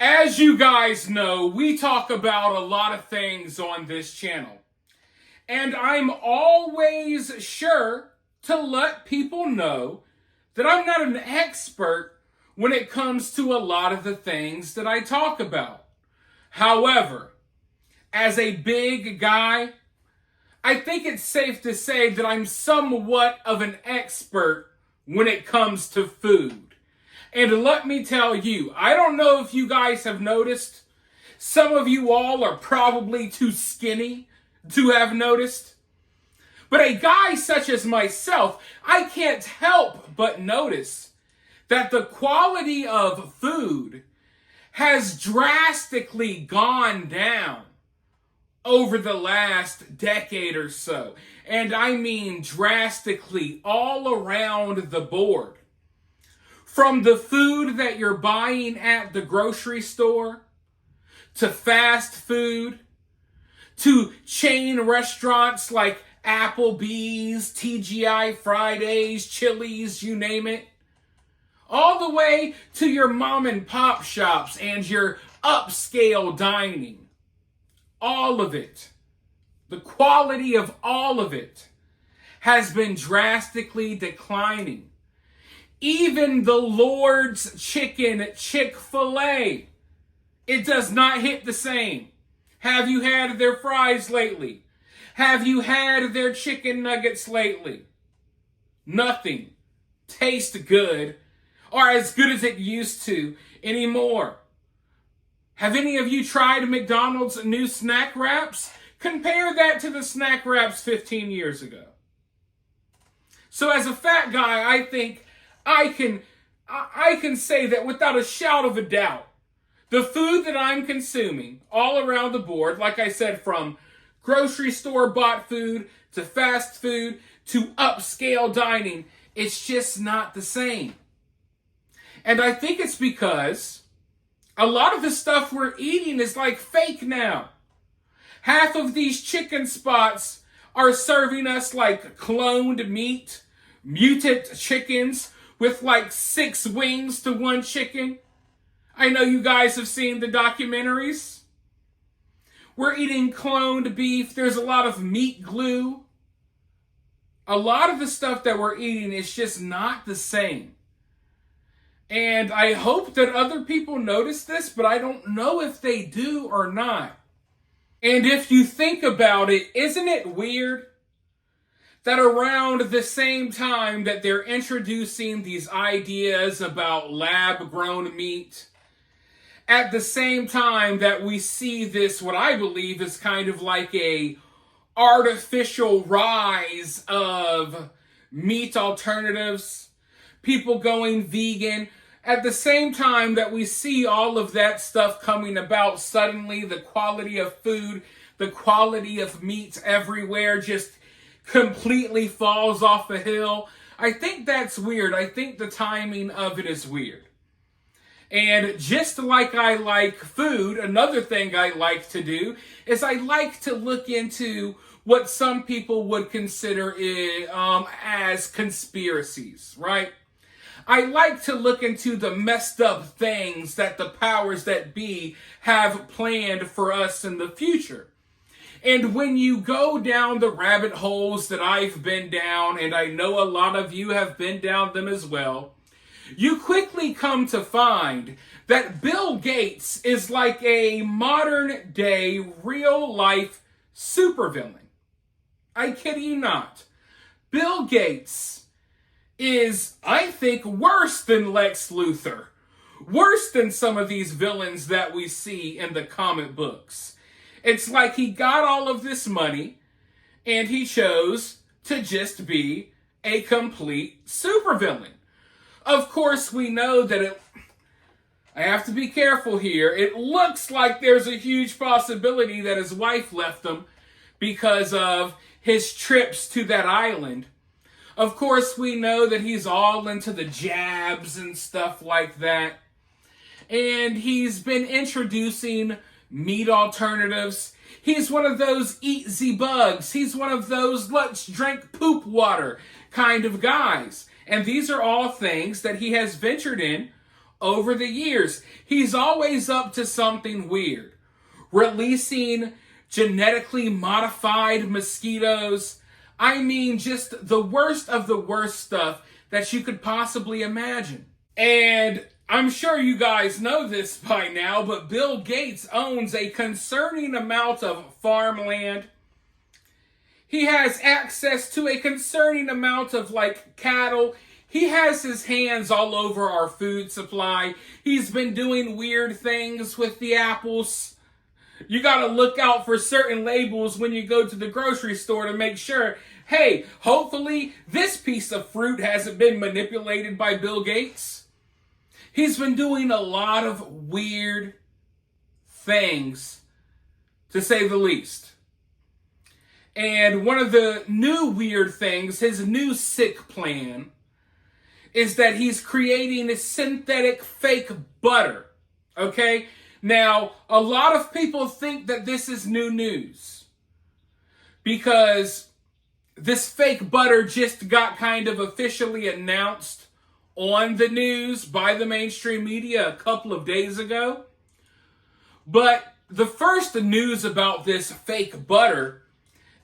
As you guys know, we talk about a lot of things on this channel. And I'm always sure to let people know that I'm not an expert when it comes to a lot of the things that I talk about. However, as a big guy, I think it's safe to say that I'm somewhat of an expert when it comes to food. And let me tell you, I don't know if you guys have noticed, some of you all are probably too skinny to have noticed. But a guy such as myself, I can't help but notice that the quality of food has drastically gone down over the last decade or so. And I mean drastically all around the board. From the food that you're buying at the grocery store, to fast food, to chain restaurants like Applebee's, TGI Fridays, Chili's, you name it, all the way to your mom and pop shops and your upscale dining. All of it, the quality of all of it has been drastically declining. Even the Lord's Chicken, Chick-fil-A, it does not hit the same. Have you had their fries lately? Have you had their chicken nuggets lately? Nothing tastes good or as good as it used to anymore. Have any of you tried McDonald's new snack wraps? Compare that to the snack wraps 15 years ago. So as a fat guy, I think I can say that without a shadow of a doubt, the food that I'm consuming all around the board, like I said, from grocery store bought food to fast food to upscale dining, it's just not the same. And I think it's because a lot of the stuff we're eating is like fake now. Half of these chicken spots are serving us like cloned meat, mutant chickens, with like 6 wings to 1 chicken. I know you guys have seen the documentaries. We're eating cloned beef. There's a lot of meat glue. A lot of the stuff that we're eating is just not the same. And I hope that other people notice this, but I don't know if they do or not. And if you think about it, isn't it weird that around the same time that they're introducing these ideas about lab-grown meat, at the same time that we see this, what I believe is kind of like a artificial rise of meat alternatives, people going vegan, at the same time that we see all of that stuff coming about, suddenly the quality of food, the quality of meat everywhere just completely falls off a hill. I think that's weird. I think the timing of it is weird. And just like I like food, another thing I like to do is I like to look into what some people would consider as conspiracies, right? I like to look into the messed up things that the powers that be have planned for us in the future. And when you go down the rabbit holes that I've been down, and I know a lot of you have been down them as well, you quickly come to find that Bill Gates is like a modern day real life supervillain. I kid you not. Bill Gates is, I think, worse than Lex Luthor. Worse than some of these villains that we see in the comic books. It's like he got all of this money and he chose to just be a complete supervillain. Of course, we know that I have to be careful here. It looks like there's a huge possibility that his wife left him because of his trips to that island. Of course, we know that he's all into the jabs and stuff like that. And he's been introducing meat alternatives. He's one of those eat the bugs. He's one of those let's drink poop water kind of guys. And these are all things that he has ventured in over the years, he's always up to something weird. Releasing genetically modified mosquitoes. I mean, just the worst of the worst stuff that you could possibly imagine. And I'm sure you guys know this by now, but Bill Gates owns a concerning amount of farmland. He has access to a concerning amount of cattle. He has his hands all over our food supply. He's been doing weird things with the apples. You gotta look out for certain labels when you go to the grocery store to make sure, hey, hopefully this piece of fruit hasn't been manipulated by Bill Gates. He's been doing a lot of weird things, to say the least. And one of the new weird things, his new sick plan, is that he's creating a synthetic fake butter. Okay? Now, a lot of people think that this is new news because this fake butter just got kind of officially announced on the news by the mainstream media a couple of days ago. But the first news about this fake butter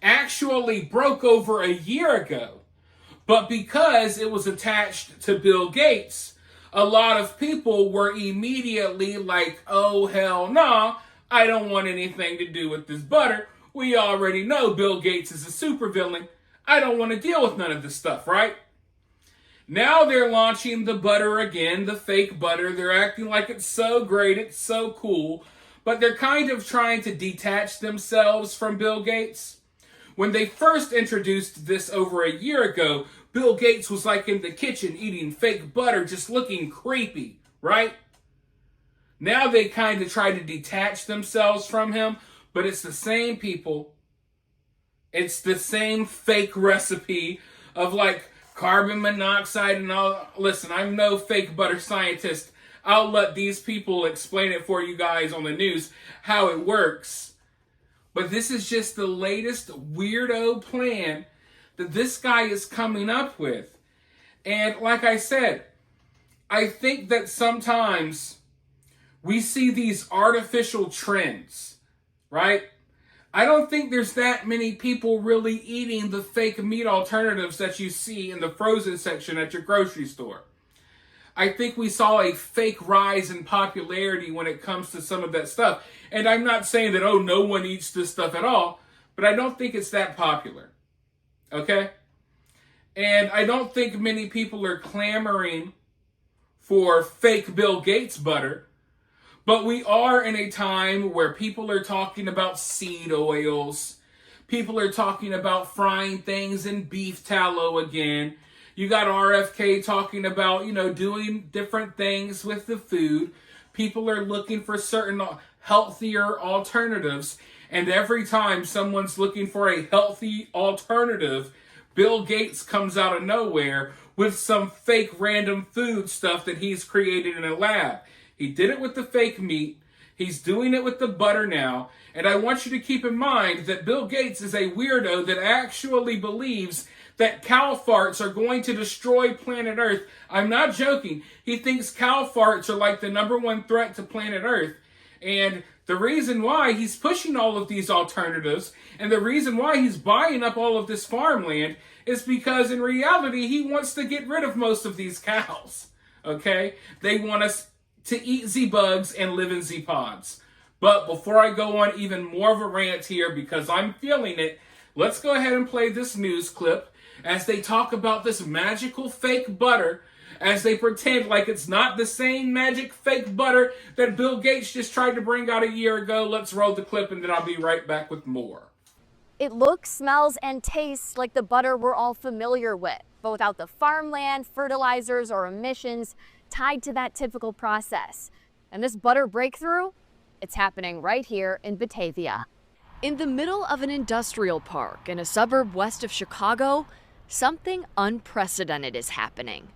actually broke over a year ago. But because it was attached to Bill Gates, a lot of people were immediately like, oh, hell no, I don't want anything to do with this butter. We already know Bill Gates is a supervillain. I don't want to deal with none of this stuff, right? Now they're launching the butter again, the fake butter. They're acting like it's so great, it's so cool. But they're kind of trying to detach themselves from Bill Gates. When they first introduced this over a year ago, Bill Gates was like in the kitchen eating fake butter, just looking creepy, right? Now they kind of try to detach themselves from him, but it's the same people. It's the same fake recipe of carbon monoxide and all. Listen, I'm no fake butter scientist. I'll let these people explain it for you guys on the news, how it works. But this is just the latest weirdo plan that this guy is coming up with. And like I said, I think that sometimes we see these artificial trends, right? I don't think there's that many people really eating the fake meat alternatives that you see in the frozen section at your grocery store. I think we saw a fake rise in popularity when it comes to some of that stuff. And I'm not saying that, oh, no one eats this stuff at all, but I don't think it's that popular. Okay? And I don't think many people are clamoring for fake Bill Gates butter, but we are in a time where people are talking about seed oils. People are talking about frying things in beef tallow again. You got RFK talking about, doing different things with the food. People are looking for certain healthier alternatives. And every time someone's looking for a healthy alternative, Bill Gates comes out of nowhere with some fake random food stuff that he's created in a lab. He did it with the fake meat. He's doing it with the butter now. And I want you to keep in mind that Bill Gates is a weirdo that actually believes that cow farts are going to destroy planet Earth. I'm not joking. He thinks cow farts are like the number one threat to planet Earth. And the reason why he's pushing all of these alternatives and the reason why he's buying up all of this farmland is because in reality, he wants to get rid of most of these cows. Okay? They want us to eat Z-bugs and live in Z-pods. But before I go on even more of a rant here because I'm feeling it, let's go ahead and play this news clip as they talk about this magical fake butter, as they pretend like it's not the same magic fake butter that Bill Gates just tried to bring out a year ago. Let's roll the clip and then I'll be right back with more. It looks, smells, and tastes like the butter we're all familiar with, but without the farmland, fertilizers, or emissions tied to that typical process. And this butter breakthrough, it's happening right here in Batavia. In the middle of an industrial park in a suburb west of Chicago, something unprecedented is happening.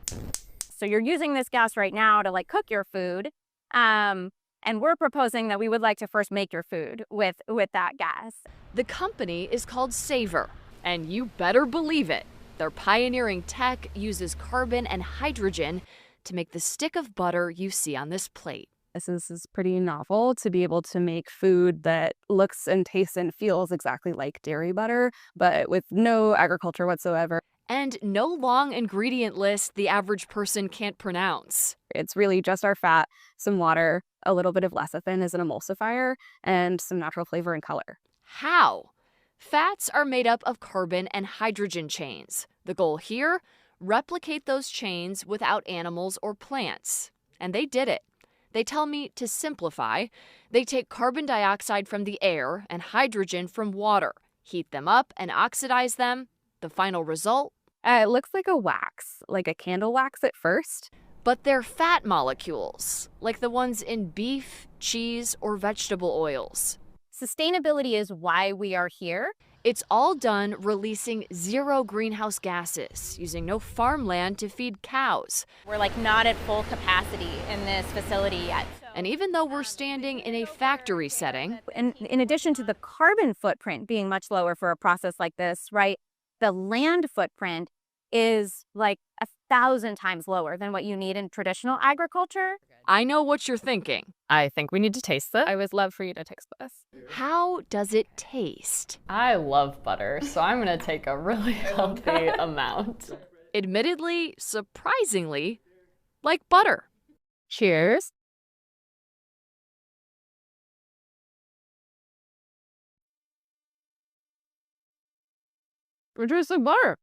So you're using this gas right now to cook your food. And we're proposing that we would like to first make your food with that gas. The company is called Savor, and you better believe it. Their pioneering tech uses carbon and hydrogen to make the stick of butter you see on this plate. This is pretty novel to be able to make food that looks and tastes and feels exactly like dairy butter, but with no agriculture whatsoever. And no long ingredient list the average person can't pronounce. It's really just our fat, some water, a little bit of lecithin as an emulsifier, and some natural flavor and color. How? Fats are made up of carbon and hydrogen chains. The goal here? Replicate those chains without animals or plants. And they did it. They tell me to simplify. They take carbon dioxide from the air and hydrogen from water, heat them up and oxidize them. The final result? It looks like a wax, like a candle wax at first. But they're fat molecules, like the ones in beef, cheese, or vegetable oils. Sustainability is why we are here. It's all done releasing 0 greenhouse gases, using no farmland to feed cows. We're not at full capacity in this facility yet. And even though we're standing in a factory setting, And in addition to the carbon footprint being much lower for a process like this, right, the land footprint is 1,000 times lower than what you need in traditional agriculture. I know what you're thinking. I think we need to taste this. I would love for you to taste this. How does it taste? I love butter, so I'm going to take a really healthy amount. Admittedly, surprisingly, like butter. Cheers. It tastes like butter.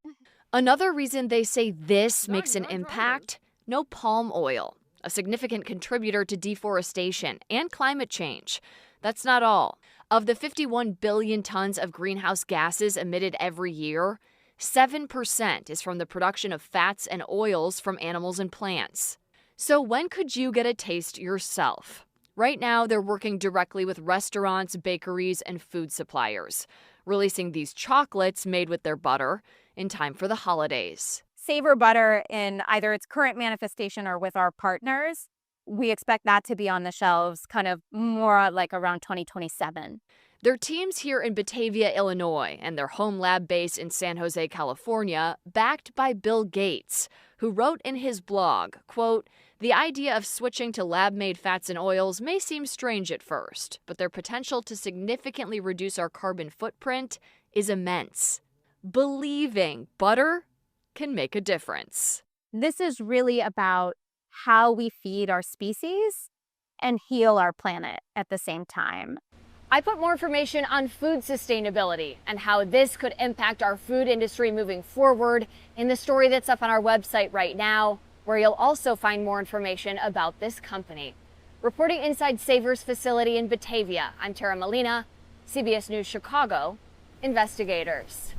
Another reason they say this makes an impact: no palm oil, a significant contributor to deforestation and climate change. That's not all. Of the 51 billion tons of greenhouse gases emitted every year, 7% is from the production of fats and oils from animals and plants. So when could you get a taste yourself? Right now, they're working directly with restaurants, bakeries, and food suppliers, releasing these chocolates made with their butter in time for the holidays. Savor butter in either its current manifestation or with our partners. We expect that to be on the shelves kind of more like around 2027. Their teams here in Batavia, Illinois, and their home lab base in San Jose, California, backed by Bill Gates, who wrote in his blog, quote, "The idea of switching to lab-made fats and oils may seem strange at first, but their potential to significantly reduce our carbon footprint is immense. Believing butter can make a difference." This is really about how we feed our species and heal our planet at the same time. I put more information on food sustainability and how this could impact our food industry moving forward in the story that's up on our website right now, where you'll also find more information about this company. Reporting inside Savor's facility in Batavia, I'm Tara Molina, CBS News Chicago, Investigators.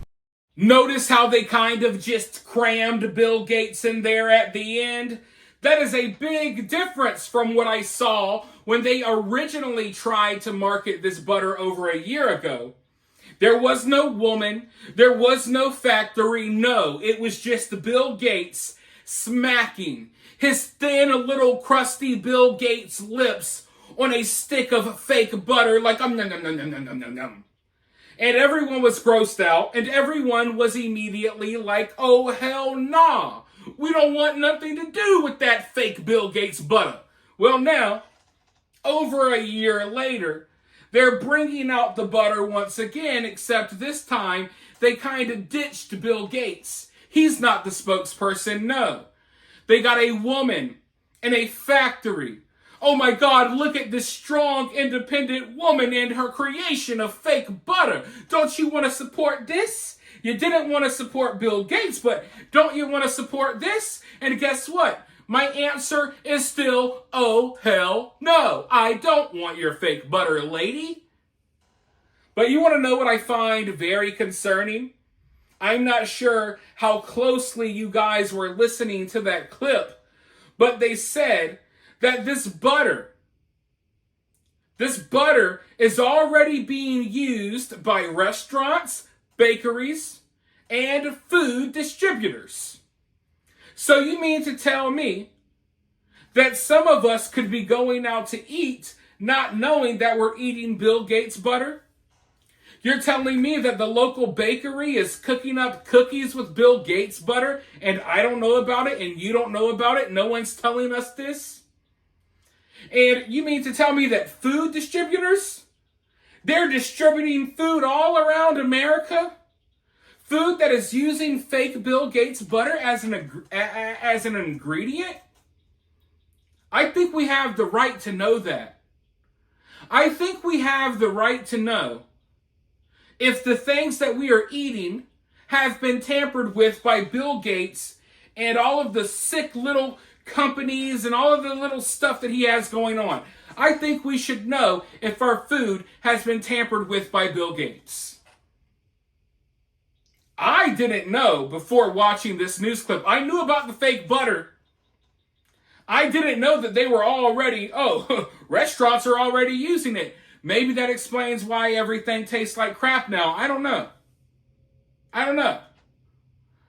Notice how they kind of just crammed Bill Gates in there at the end? That is a big difference from what I saw when they originally tried to market this butter over a year ago. There was no woman, there was no factory, no, it was just Bill Gates smacking his thin, little crusty Bill Gates lips on a stick of fake butter like nom nom nom nom nom nom nom nom. And everyone was grossed out, and everyone was immediately like, oh hell nah. We don't want nothing to do with that fake Bill Gates butter. Well now, over a year later, they're bringing out the butter once again, except this time they kind of ditched Bill Gates. He's not the spokesperson, no. They got a woman in a factory. Oh my God, look at this strong, independent woman and her creation of fake butter. Don't you want to support this? You didn't want to support Bill Gates, but don't you want to support this? And guess what? My answer is still, oh hell no. I don't want your fake butter, lady. But you want to know what I find very concerning? I'm not sure how closely you guys were listening to that clip, but they said that this butter is already being used by restaurants, bakeries, and food distributors. So you mean to tell me that some of us could be going out to eat not knowing that we're eating Bill Gates butter? You're telling me that the local bakery is cooking up cookies with Bill Gates butter and I don't know about it and you don't know about it? No one's telling us this? And you mean to tell me that food distributors, they're distributing food all around America? Food that is using fake Bill Gates butter as an ingredient? I think we have the right to know that. I think we have the right to know if the things that we are eating have been tampered with by Bill Gates and all of the sick little companies and all of the little stuff that he has going on. I think we should know if our food has been tampered with by Bill Gates. I didn't know before watching this news clip. I knew about the fake butter. I didn't know that they were already, restaurants are already using it. Maybe that explains why everything tastes like crap now. I don't know.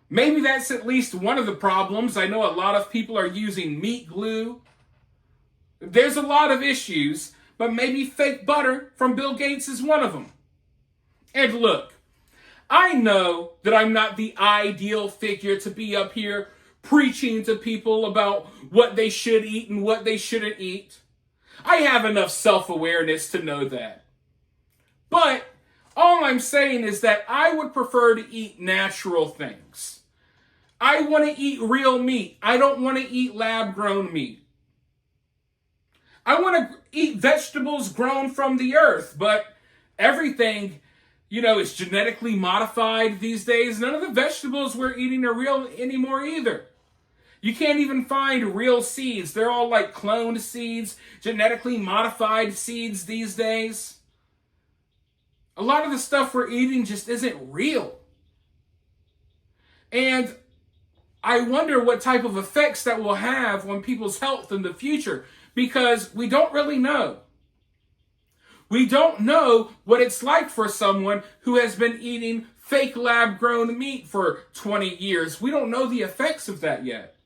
Maybe that's at least one of the problems. I know a lot of people are using meat glue. There's a lot of issues, but maybe fake butter from Bill Gates is one of them. And look, I know that I'm not the ideal figure to be up here preaching to people about what they should eat and what they shouldn't eat. I have enough self-awareness to know that. But all I'm saying is that I would prefer to eat natural things. I want to eat real meat. I don't want to eat lab-grown meat. I want to eat vegetables grown from the earth, but everything, is genetically modified these days. None of the vegetables we're eating are real anymore either. You can't even find real seeds. They're all like cloned seeds, genetically modified seeds these days. A lot of the stuff we're eating just isn't real. And I wonder what type of effects that will have on people's health in the future, because we don't really know. We don't know what it's like for someone who has been eating fake lab-grown meat for 20 years. We don't know the effects of that yet.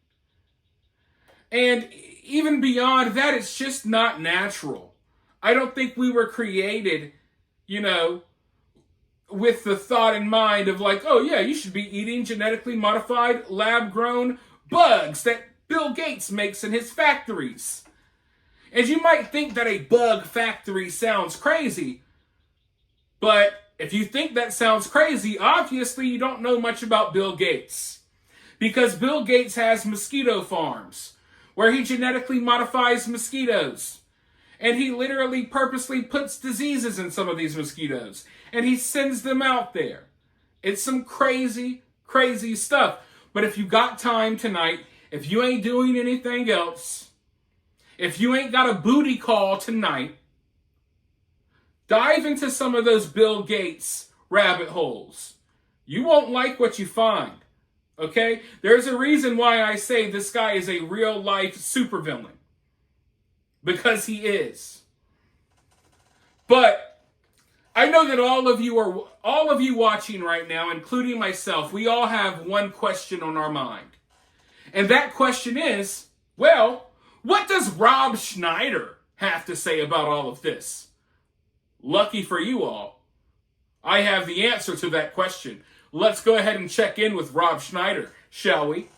And even beyond that, it's just not natural. I don't think we were created, with the thought in mind of like, oh yeah, you should be eating genetically modified lab-grown bugs that Bill Gates makes in his factories. And you might think that a bug factory sounds crazy, but if you think that sounds crazy, obviously you don't know much about Bill Gates. Because Bill Gates has mosquito farms where he genetically modifies mosquitoes. And he literally purposely puts diseases in some of these mosquitoes. And he sends them out there. It's some crazy, crazy stuff. But if you got time tonight, if you ain't doing anything else, if you ain't got a booty call tonight, dive into some of those Bill Gates rabbit holes. You won't like what you find. Okay? There's a reason why I say this guy is a real-life supervillain. Because he is. But I know that all of you watching right now, including myself, we all have one question on our mind. And that question is, well, what does Rob Schneider have to say about all of this? Lucky for you all, I have the answer to that question. Let's go ahead and check in with Rob Schneider, shall we?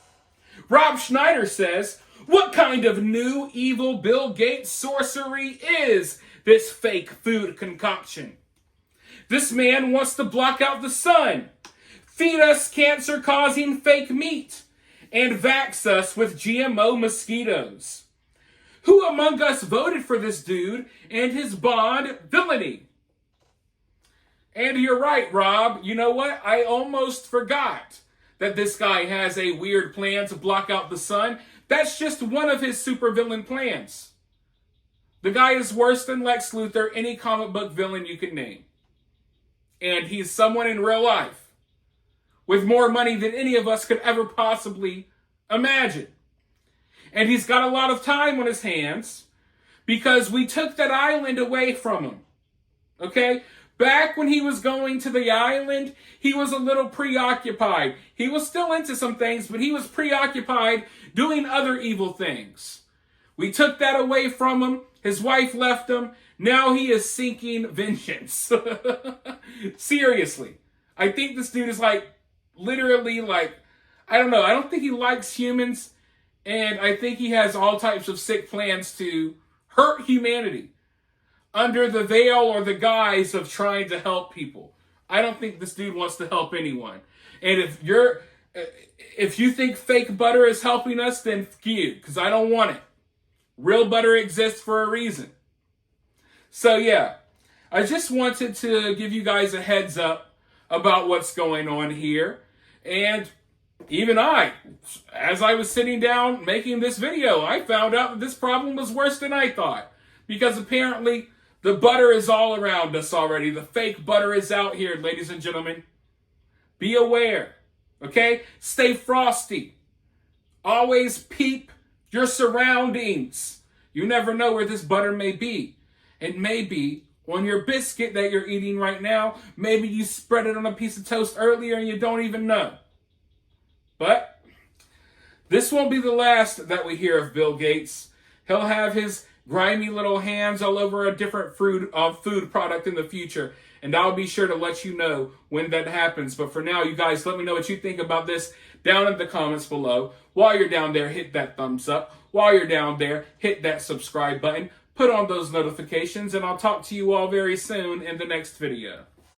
Rob Schneider says, what kind of new evil Bill Gates sorcery is this fake food concoction? This man wants to block out the sun, feed us cancer-causing fake meat, and vax us with GMO mosquitoes. Who among us voted for this dude and his Bond villainy? And you're right, Rob. You know what? I almost forgot that this guy has a weird plan to block out the sun. That's just one of his supervillain plans. The guy is worse than Lex Luthor, any comic book villain you could name. And he's someone in real life with more money than any of us could ever possibly imagine. And he's got a lot of time on his hands because we took that island away from him. Okay? Back when he was going to the island, he was a little preoccupied. He was still into some things, but he was preoccupied doing other evil things. We took that away from him. His wife left him. Now he is seeking vengeance. Seriously. I think this dude is like, literally like, I don't know. I don't think he likes humans. And I think he has all types of sick plans to hurt humanity under the veil or the guise of trying to help people. I don't think this dude wants to help anyone. And if you think fake butter is helping us, then f you, because I don't want it. Real butter exists for a reason. So yeah, I just wanted to give you guys a heads up about what's going on here. And even as I was sitting down making this video, I found out that this problem was worse than I thought. Because apparently the butter is all around us already. The fake butter is out here, ladies and gentlemen. Be aware, okay? Stay frosty. Always peep your surroundings. You never know where this butter may be. It may be on your biscuit that you're eating right now. Maybe you spread it on a piece of toast earlier and you don't even know. But this won't be the last that we hear of Bill Gates. He'll have his grimy little hands all over a different food product in the future. And I'll be sure to let you know when that happens. But for now, you guys, let me know what you think about this down in the comments below. While you're down there, hit that thumbs up. While you're down there, hit that subscribe button. Put on those notifications. And I'll talk to you all very soon in the next video.